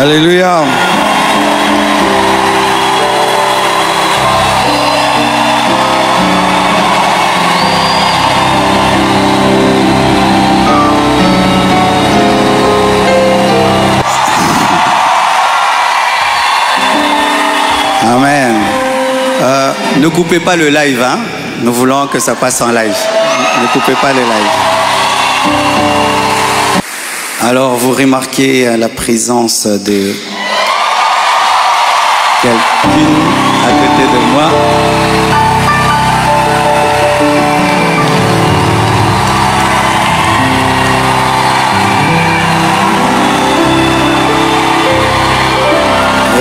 Alléluia. Amen. Ne coupez pas le live, hein? Nous voulons que ça passe en live. Ne coupez pas le live. Alors, vous remarquez la présence de quelqu'un à côté de moi.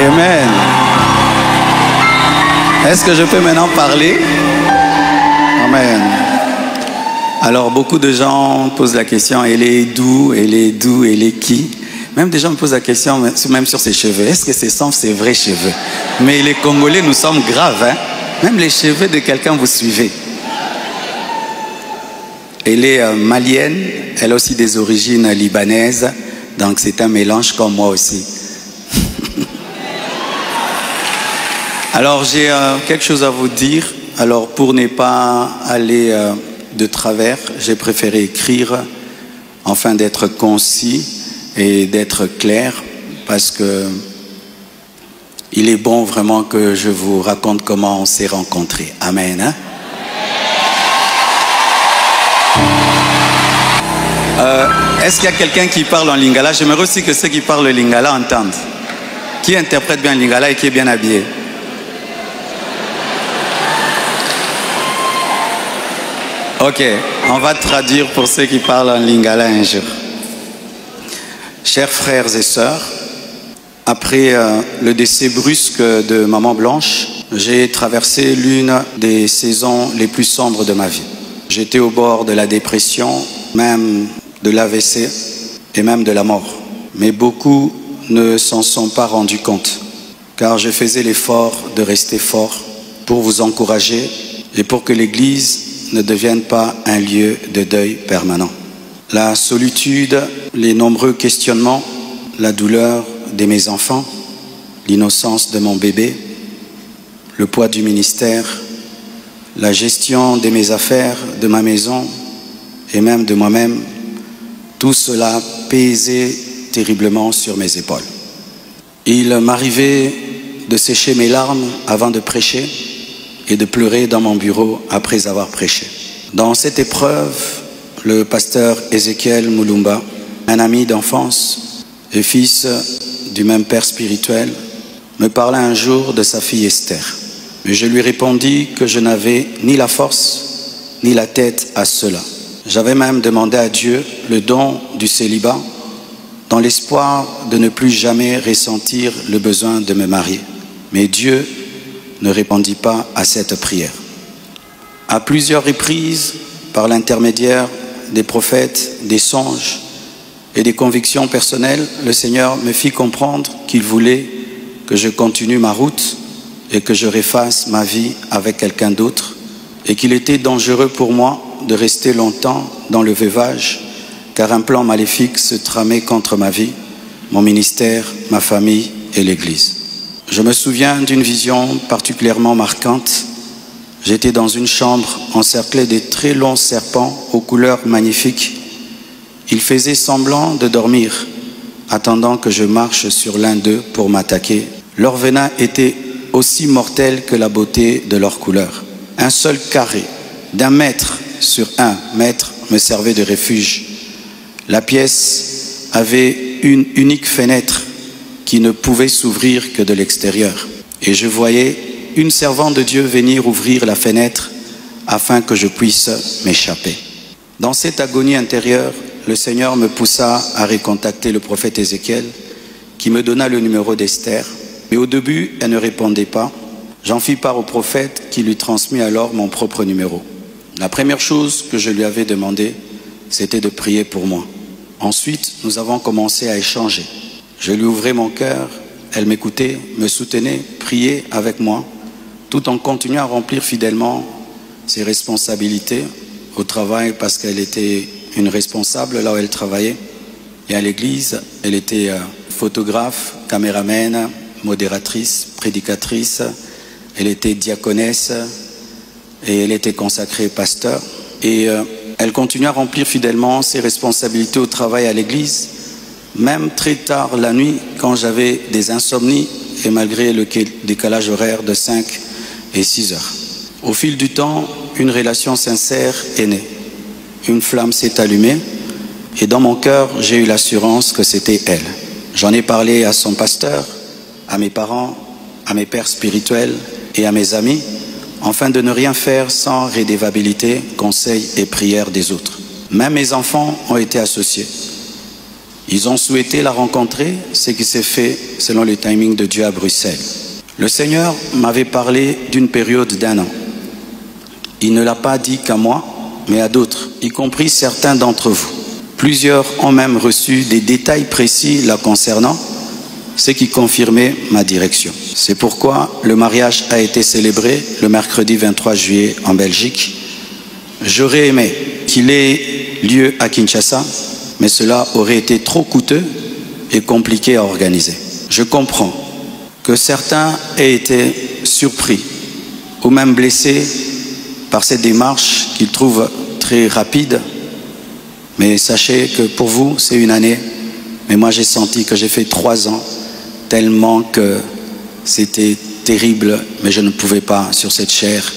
Amen. Est-ce que je peux maintenant parler? Amen. Alors, beaucoup de gens posent la question, elle est d'où, elle est d'où, elle est qui? Même des gens me posent la question, même sur ses cheveux. Est-ce que ce sont ses vrais cheveux? Mais les Congolais, nous sommes graves, hein? Même les cheveux de quelqu'un, vous suivez. Elle est malienne, elle a aussi des origines libanaises, donc c'est un mélange comme moi aussi. Alors, j'ai quelque chose à vous dire. Alors, pour ne pas aller de travers, j'ai préféré écrire afin d'être concis et d'être clair, parce que il est bon vraiment que je vous raconte comment on s'est rencontrés. Amen. Hein? Est-ce qu'il y a quelqu'un qui parle en lingala? J'aimerais aussi que ceux qui parlent le lingala entendent. Qui interprète bien le lingala et qui est bien habillé? Ok, on va traduire pour ceux qui parlent en lingala un jour. Chers frères et sœurs, après le décès brusque de Maman Blanche, j'ai traversé l'une des saisons les plus sombres de ma vie. J'étais au bord de la dépression, même de l'AVC et même de la mort. Mais beaucoup ne s'en sont pas rendus compte, car je faisais l'effort de rester fort pour vous encourager et pour que l'Église ne devienne pas un lieu de deuil permanent. La solitude, les nombreux questionnements, la douleur de mes enfants, l'innocence de mon bébé, le poids du ministère, la gestion de mes affaires, de ma maison et même de moi-même, tout cela pesait terriblement sur mes épaules. Il m'arrivait de sécher mes larmes avant de prêcher et de pleurer dans mon bureau après avoir prêché. Dans cette épreuve, le pasteur Ézéchiel Moulumba, un ami d'enfance et fils du même père spirituel, me parla un jour de sa fille Esther. Mais je lui répondis que je n'avais ni la force ni la tête à cela. J'avais même demandé à Dieu le don du célibat dans l'espoir de ne plus jamais ressentir le besoin de me marier. Mais Dieu ne répondit pas à cette prière. À plusieurs reprises, par l'intermédiaire des prophètes, des songes et des convictions personnelles, le Seigneur me fit comprendre qu'il voulait que je continue ma route et que je refasse ma vie avec quelqu'un d'autre, et qu'il était dangereux pour moi de rester longtemps dans le veuvage, car un plan maléfique se tramait contre ma vie, mon ministère, ma famille et l'Église. Je me souviens d'une vision particulièrement marquante. J'étais dans une chambre encerclée de très longs serpents aux couleurs magnifiques. Ils faisaient semblant de dormir, attendant que je marche sur l'un d'eux pour m'attaquer. Leur venin était aussi mortel que la beauté de leur couleur. Un seul carré d'1 mètre sur 1 mètre me servait de refuge. La pièce avait une unique fenêtre qui ne pouvait s'ouvrir que de l'extérieur. Et je voyais une servante de Dieu venir ouvrir la fenêtre afin que je puisse m'échapper. Dans cette agonie intérieure, le Seigneur me poussa à recontacter le prophète Ézéchiel, qui me donna le numéro d'Esther. Mais au début, elle ne répondait pas. J'en fis part au prophète qui lui transmit alors mon propre numéro. La première chose que je lui avais demandé, c'était de prier pour moi. Ensuite, nous avons commencé à échanger. Je lui ouvrais mon cœur, elle m'écoutait, me soutenait, priait avec moi, tout en continuant à remplir fidèlement ses responsabilités au travail, parce qu'elle était une responsable là où elle travaillait, et à l'église, elle était photographe, caméraman, modératrice, prédicatrice. Elle était diaconesse et elle était consacrée pasteur. Et elle continue à remplir fidèlement ses responsabilités au travail à l'église, même très tard la nuit quand j'avais des insomnies et malgré le décalage horaire de 5 et 6 heures. Au fil du temps, une relation sincère est née. Une flamme s'est allumée et dans mon cœur, j'ai eu l'assurance que c'était elle. J'en ai parlé à son pasteur, à mes parents, à mes pères spirituels et à mes amis, afin de ne rien faire sans rédévabilité, conseils et prières des autres. Même mes enfants ont été associés. Ils ont souhaité la rencontrer, ce qui s'est fait selon le timing de Dieu à Bruxelles. Le Seigneur m'avait parlé d'une période d'1 an. Il ne l'a pas dit qu'à moi, mais à d'autres, y compris certains d'entre vous. Plusieurs ont même reçu des détails précis la concernant, ce qui confirmait ma direction. C'est pourquoi le mariage a été célébré le mercredi 23 juillet en Belgique. J'aurais aimé qu'il ait lieu à Kinshasa, mais cela aurait été trop coûteux et compliqué à organiser. Je comprends que certains aient été surpris ou même blessés par cette démarche qu'ils trouvent très rapide. Mais sachez que pour vous, c'est une année. Mais moi, j'ai senti que j'ai fait 3 ans, tellement que c'était terrible, mais je ne pouvais pas, sur cette chair,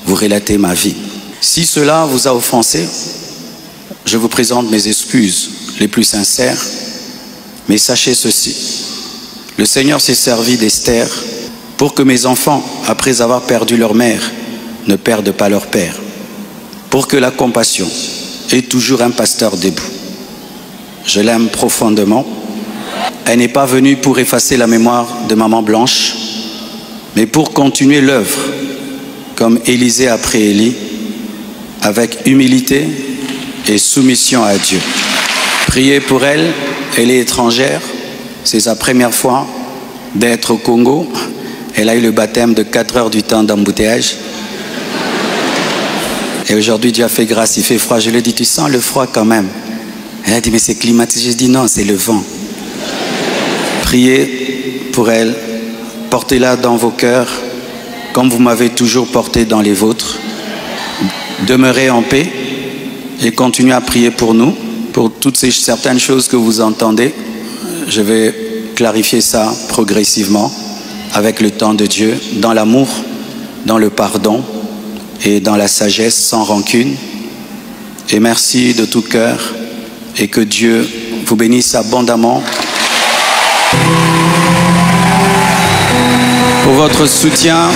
vous relater ma vie. Si cela vous a offensé, je vous présente mes excuses les plus sincères, mais sachez ceci. Le Seigneur s'est servi d'Esther pour que mes enfants, après avoir perdu leur mère, ne perdent pas leur père. Pour que la compassion ait toujours un pasteur debout. Je l'aime profondément. Elle n'est pas venue pour effacer la mémoire de maman Blanche, mais pour continuer l'œuvre, comme Élisée après Élie, avec humilité et soumission à Dieu. Priez pour elle, elle est étrangère, c'est sa première fois d'être au Congo. Elle a eu le baptême de 4 heures du temps d'embouteillage. Et aujourd'hui, Dieu a fait grâce, il fait froid. Je lui ai dit, tu sens le froid quand même? Elle a dit, mais c'est climatisé. Je dis, non, c'est le vent. Priez pour elle, portez-la dans vos cœurs, comme vous m'avez toujours porté dans les vôtres. Demeurez en paix et continuez à prier pour nous, pour toutes ces certaines choses que vous entendez. Je vais clarifier ça progressivement, avec le temps de Dieu, dans l'amour, dans le pardon, et dans la sagesse sans rancune. Et merci de tout cœur et que Dieu vous bénisse abondamment pour votre soutien.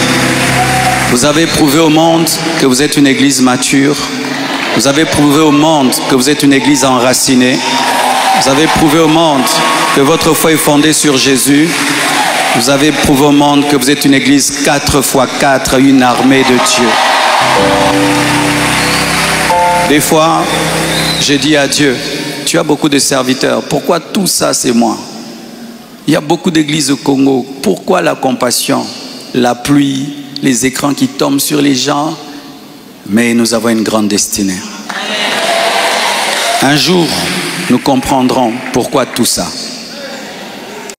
Vous avez prouvé au monde que vous êtes une église mature. Vous avez prouvé au monde que vous êtes une église enracinée. Vous avez prouvé au monde que votre foi est fondée sur Jésus. Vous avez prouvé au monde que vous êtes une église 4x4, une armée de Dieu. Des fois, j'ai dit à Dieu, tu as beaucoup de serviteurs, pourquoi tout ça c'est moi? Il y a beaucoup d'églises au Congo, pourquoi la compassion, la pluie, les écrans qui tombent sur les gens? Mais nous avons une grande destinée. Un jour, nous comprendrons pourquoi tout ça.